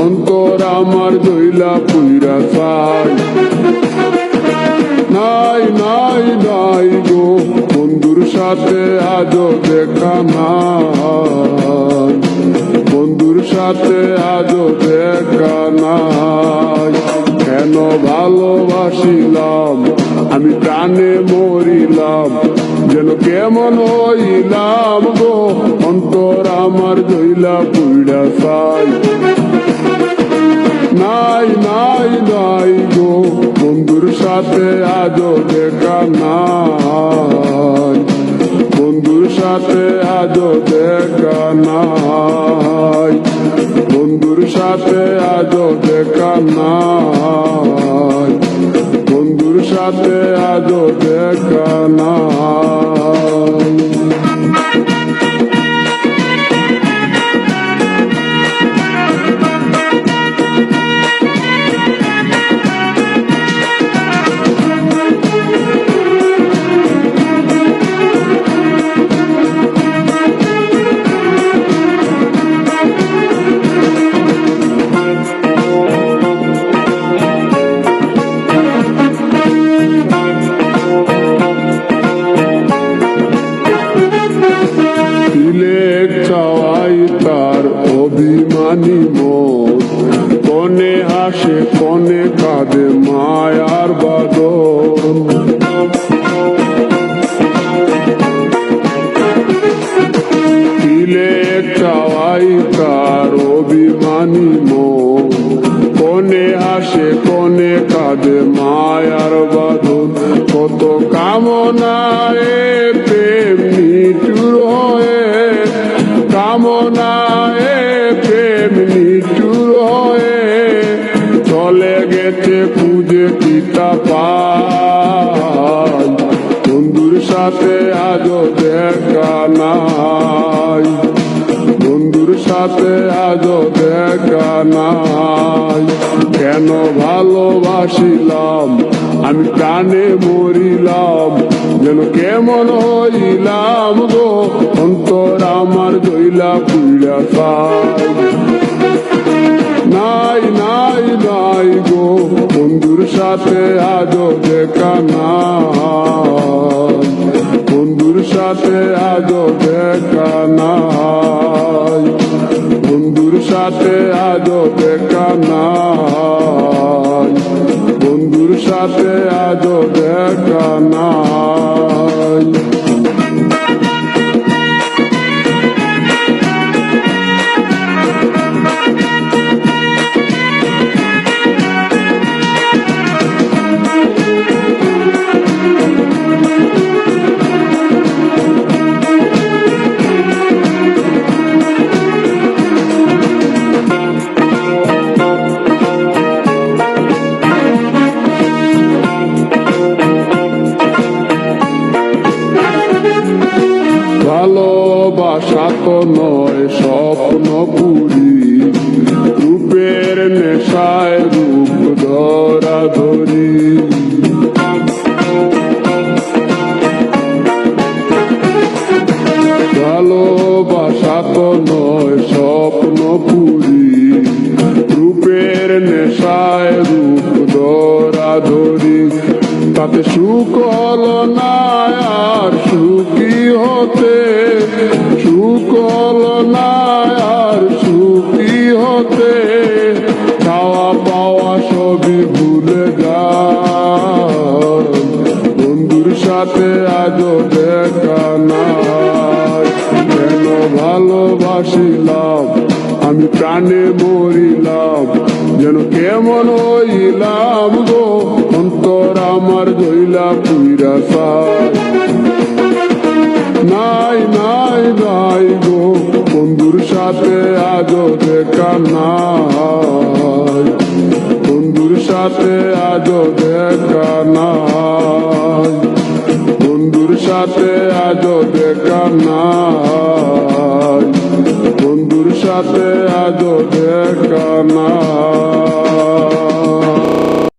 অন্তর আমার জইলা পুইরা চাই। নাই নাই নাই গো বন্ধুর সাথে আজও দেখা নাই, বন্ধুর সাথে আজও দেখা নাই। কেন ভালোবাসিলাম আমি প্রাণে মরিলাম, যেন কেমন হইলাম গো অন্তর আমার জইলা পুইরা চাই। নাই নাই নাই গো বন্ধুর সাথে আজও দেখা নাই, বন্ধুর সাথে আজও দেখা নাই, বন্ধুর সাথে আজও দেখা নাই, বন্ধুর সাথে আজও দেখা নাই। চাওয়াই তার অভিমানী মন, কনে হাসে কনে কাঁদে মায়ার বাদন। দিলে চাওয়াই তার অভিমানী মন, কনে হাসে কনে কাঁদে মায়ার বাদন। কত কামনায় প্রেম নিঠুর হয়ে, কামনায় প্রেম নিঠুর হয়ে চলে গেছে খুঁজে পিতা পাই। বন্ধুর সাথে আজও দেখা নাই, বন্ধুর সাথে আজও দেখা নাই। কেন ভালোবাসিলাম আমি প্রাণে মরিলাম, যেন কেমন হইলাম গো অন্তর আমার জইলা পুইরা চাই। নাই নাই নাই গো বন্ধুর সাথে আজও দেখা নাই, বন্ধুর সাথে আজও দেখা নাই, বন্ধুর সাথে আজও দেখা নাই, বন্ধুর সাথে আজও দেখা নাই। ভালোবাসা তো নয় স্বপ্ন পুরি, রূপের নেশায় রূপ ধরা ধরি। ভালোবাসা তো নয় স্বপ্ন পুরি, রূপের নেশায় রূপ ধরা ধরি। তাতে সুখ হলো না আর সুখী হতে, সুখ হলো না আর সুখী হতে। খাওয়া পাওয়া সবই ভুলে যায়, বন্ধুর সাথে আজও দেখা নাই। কেন ভালোবাসিলাম আমি প্রাণে মরিলাম, যেন কেমন হইলাম গো অন্তর আমার জইলা পুইরা চাই। নাই নাই নাই গো বন্ধুর সাথে আজও দেখা নাই, বন্ধুর সাথে আজও দেখা নাই, বন্ধুর সাথে আজও দেখা নাই, বন্ধুর সাথে আজও দেখা নাই।